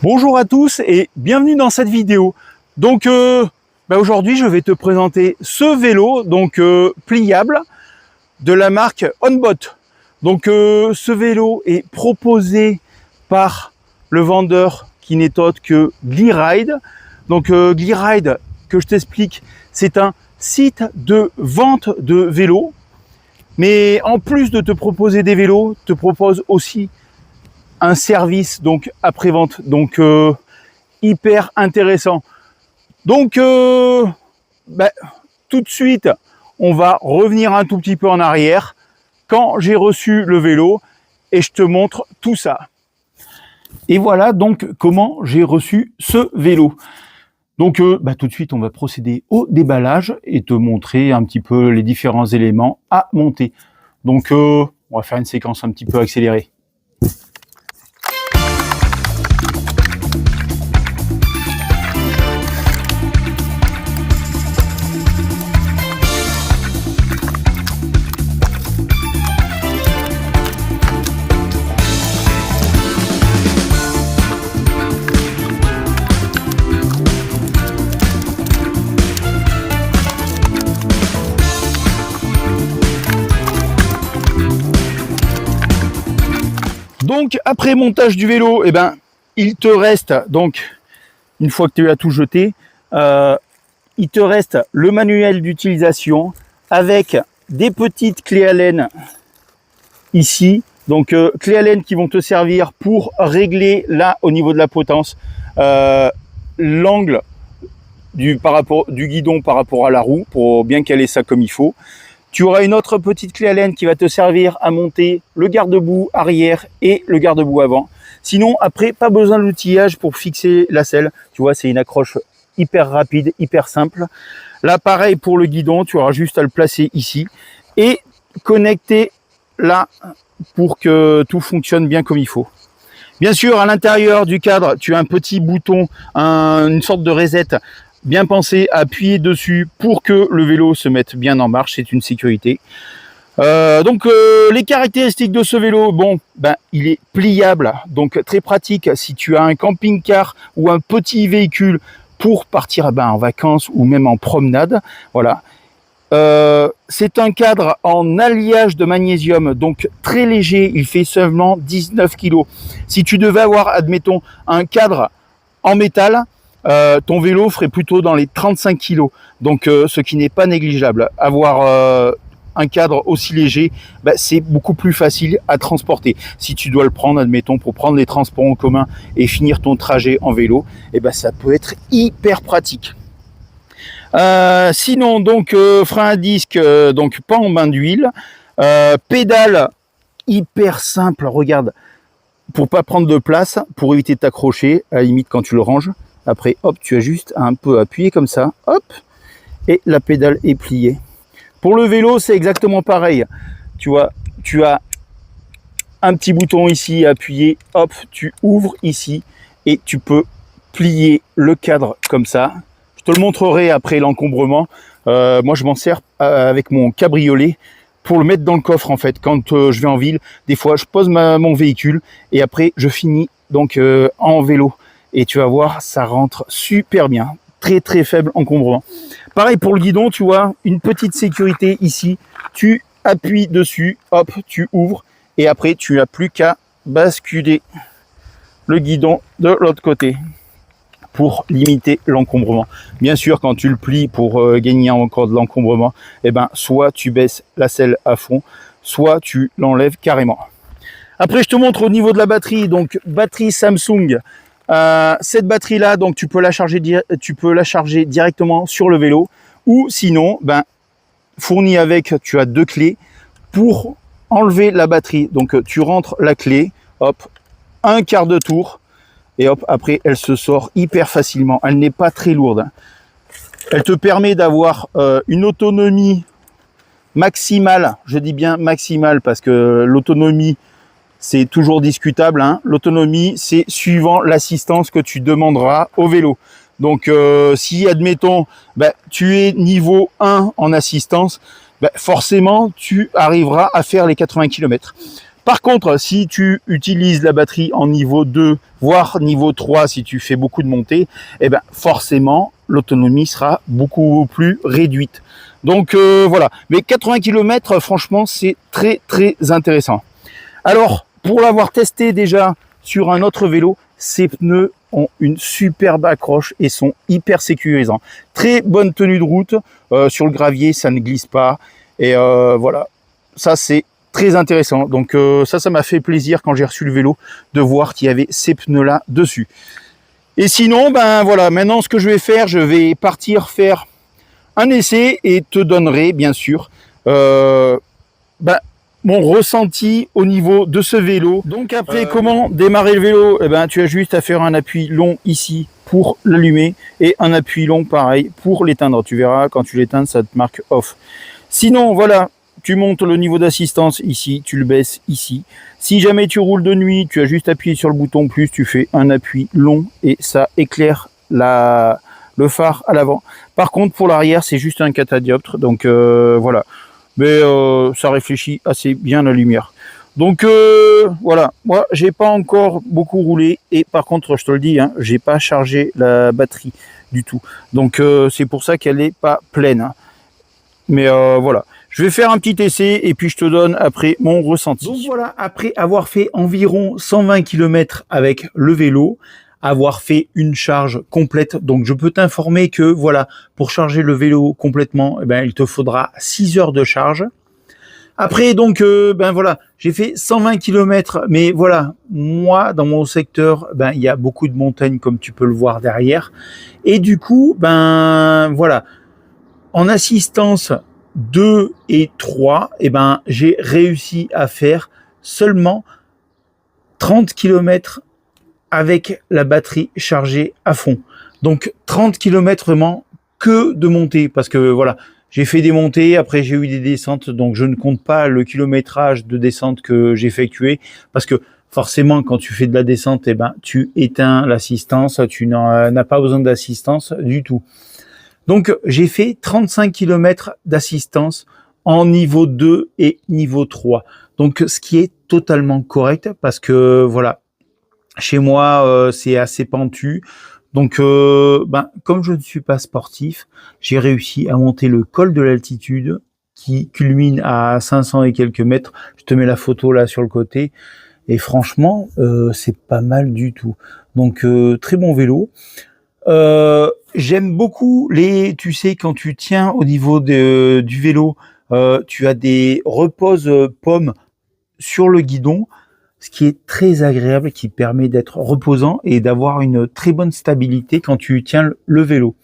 Bonjour à tous et bienvenue dans cette vidéo. Donc aujourd'hui je vais te présenter ce vélo pliable de la marque Onbot. Donc ce vélo est proposé par le vendeur qui n'est autre que Glyride. Donc Glyride, que je t'explique, c'est un site de vente de vélos. Mais en plus de te proposer des vélos, te propose aussi un service donc après-vente, donc hyper intéressant. Donc tout de suite, on va revenir un tout petit peu en arrière quand j'ai reçu le vélo et je te montre tout ça. Et voilà donc comment j'ai reçu ce vélo. Donc tout de suite, on va procéder au déballage et te montrer un petit peu les différents éléments à monter. Donc on va faire une séquence un petit peu accélérée. Donc après montage du vélo, il te reste, donc une fois que tu as tout jeté, il te reste le manuel d'utilisation avec des petites clés Allen ici. Donc clés Allen qui vont te servir pour régler là au niveau de la potence l'angle du guidon par rapport à la roue pour bien caler ça comme il faut. Tu auras une autre petite clé Allen qui va te servir à monter le garde-boue arrière et le garde-boue avant. Sinon, après, pas besoin de l'outillage pour fixer la selle. Tu vois, c'est une accroche hyper rapide, hyper simple. Là, pareil pour le guidon, tu auras juste à le placer ici et connecter là pour que tout fonctionne bien comme il faut. Bien sûr, à l'intérieur du cadre, tu as un petit bouton, une sorte de reset. Bien penser à appuyer dessus pour que le vélo se mette bien en marche, c'est une sécurité. Les caractéristiques de ce vélo, il est pliable, donc très pratique si tu as un camping-car ou un petit véhicule pour partir en vacances ou même en promenade. Voilà. C'est un cadre en alliage de magnésium, donc très léger, il fait seulement 19 kg. Si tu devais avoir, admettons, un cadre en métal, ton vélo ferait plutôt dans les 35 kg, donc ce qui n'est pas négligeable. Avoir un cadre aussi léger, c'est beaucoup plus facile à transporter. Si tu dois le prendre, admettons, pour prendre les transports en commun et finir ton trajet en vélo, ça peut être hyper pratique. Sinon, frein à disque, pas en bain d'huile, pédale hyper simple, regarde, pour pas prendre de place, pour éviter de t'accrocher, à la limite quand tu le ranges. Après, hop, tu as juste à un peu appuyer comme ça, hop, et la pédale est pliée. Pour le vélo, c'est exactement pareil. Tu vois, tu as un petit bouton ici à appuyer, hop, tu ouvres ici et tu peux plier le cadre comme ça. Je te le montrerai après l'encombrement. Moi, je m'en sers avec mon cabriolet pour le mettre dans le coffre en fait. Quand je vais en ville, des fois, je pose mon véhicule et après, je finis donc en vélo. Et tu vas voir, ça rentre super bien. Très très faible encombrement. Pareil pour le guidon, tu vois, une petite sécurité ici. Tu appuies dessus, hop, tu ouvres. Et après, tu n'as plus qu'à basculer le guidon de l'autre côté pour limiter l'encombrement. Bien sûr, quand tu le plies pour gagner encore de l'encombrement, soit tu baisses la selle à fond, soit tu l'enlèves carrément. Après, je te montre au niveau de la batterie. Donc, batterie Samsung. Cette batterie là, donc tu peux la charger directement sur le vélo ou sinon fourni avec, tu as deux clés pour enlever la batterie. Donc tu rentres la clé, hop, un quart de tour et hop, après elle se sort hyper facilement. Elle n'est pas très lourde. Elle te permet d'avoir une autonomie maximale. Je dis bien maximale parce que l'autonomie, c'est toujours discutable, hein. L'autonomie, c'est suivant l'assistance que tu demanderas au vélo. Donc, si, admettons, tu es niveau 1 en assistance, forcément, tu arriveras à faire les 80 km. Par contre, si tu utilises la batterie en niveau 2, voire niveau 3, si tu fais beaucoup de montées, eh ben forcément, l'autonomie sera beaucoup plus réduite. Donc voilà, mais 80 km, franchement, c'est très très intéressant. Alors, pour l'avoir testé déjà sur un autre vélo, ces pneus ont une superbe accroche et sont hyper sécurisants. Très bonne tenue de route, sur le gravier, ça ne glisse pas. Et voilà, ça c'est très intéressant. Donc ça m'a fait plaisir quand j'ai reçu le vélo de voir qu'il y avait ces pneus-là dessus. Et sinon, ben voilà, maintenant ce que je vais faire, je vais partir faire un essai et te donnerai bien sûr mon ressenti au niveau de ce vélo. Donc après, comment démarrer le vélo? Eh ben, tu as juste à faire un appui long ici pour l'allumer et un appui long pareil pour l'éteindre. Tu verras, quand tu l'éteins, ça te marque off. Sinon, voilà, tu montes le niveau d'assistance ici, tu le baisses ici. Si jamais tu roules de nuit, tu as juste appuyé sur le bouton plus, tu fais un appui long et ça éclaire le phare à l'avant. Par contre, pour l'arrière, c'est juste un catadioptre. Donc voilà. Mais ça réfléchit assez bien la lumière. Donc voilà, moi j'ai pas encore beaucoup roulé et par contre je te le dis, hein, j'ai pas chargé la batterie du tout. Donc c'est pour ça qu'elle est pas pleine. Hein. Mais voilà, je vais faire un petit essai et puis je te donne après mon ressenti. Donc voilà, après avoir fait environ 120 km avec le vélo, avoir fait une charge complète. Donc je peux t'informer que voilà, pour charger le vélo complètement, eh ben, il te faudra 6 heures de charge. Après donc ben voilà, j'ai fait 120 km, mais voilà, moi dans mon secteur, ben il y a beaucoup de montagnes comme tu peux le voir derrière. Et du coup, ben voilà, en assistance 2 et 3, eh ben j'ai réussi à faire seulement 30 km avec la batterie chargée à fond. Donc 30 km vraiment que de montée, parce que voilà, j'ai fait des montées, après j'ai eu des descentes, donc je ne compte pas le kilométrage de descente que j'ai effectué, parce que forcément quand tu fais de la descente, eh ben, tu éteins l'assistance, tu n'as pas besoin d'assistance du tout. Donc j'ai fait 35 km d'assistance en niveau 2 et niveau 3. Donc ce qui est totalement correct, parce que voilà, chez moi, c'est assez pentu. Donc, comme je ne suis pas sportif, j'ai réussi à monter le col de l'altitude qui culmine à 500 et quelques mètres. Je te mets la photo là sur le côté. Et franchement, c'est pas mal du tout. Donc, très bon vélo. J'aime beaucoup tu sais, quand tu tiens au niveau du vélo, tu as des repose-pommes sur le guidon, ce qui est très agréable, qui permet d'être reposant et d'avoir une très bonne stabilité quand tu tiens le vélo.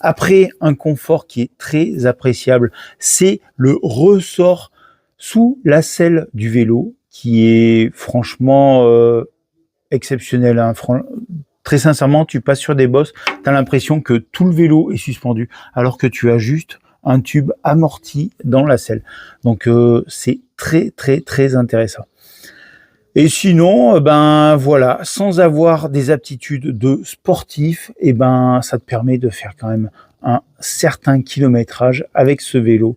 Après, un confort qui est très appréciable, c'est le ressort sous la selle du vélo, qui est franchement exceptionnel. Hein. Très sincèrement, tu passes sur des bosses, tu as l'impression que tout le vélo est suspendu, alors que tu as juste un tube amorti dans la selle. Donc c'est très très très intéressant. Et sinon, ben voilà, sans avoir des aptitudes de sportif, et ben ça te permet de faire quand même un certain kilométrage avec ce vélo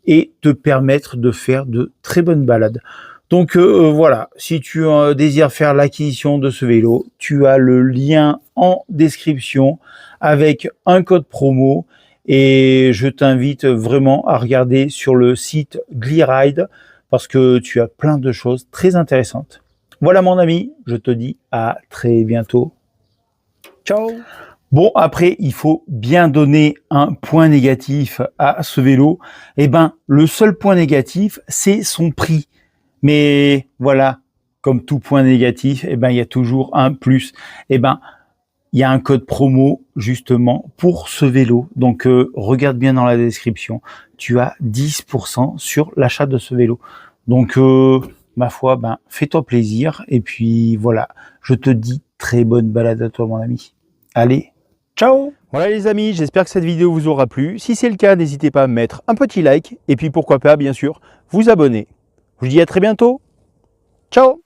et te permettre de faire de très bonnes balades. Donc voilà, si tu désires faire l'acquisition de ce vélo, tu as le lien en description avec un code promo et je t'invite vraiment à regarder sur le site Glyride parce que tu as plein de choses très intéressantes. Voilà mon ami, je te dis à très bientôt. Ciao. Bon, après, il faut bien donner un point négatif à ce vélo. Eh ben, le seul point négatif, c'est son prix. Mais voilà, comme tout point négatif, eh ben, il y a toujours un plus. Eh ben, il y a un code promo justement pour ce vélo. Donc, regarde bien dans la description. Tu as 10% sur l'achat de ce vélo. Donc, ma foi, ben, fais-toi plaisir. Et puis, voilà, je te dis très bonne balade à toi, mon ami. Allez, ciao! Voilà les amis, j'espère que cette vidéo vous aura plu. Si c'est le cas, n'hésitez pas à mettre un petit like. Et puis, pourquoi pas, bien sûr, vous abonner. Je vous dis à très bientôt. Ciao!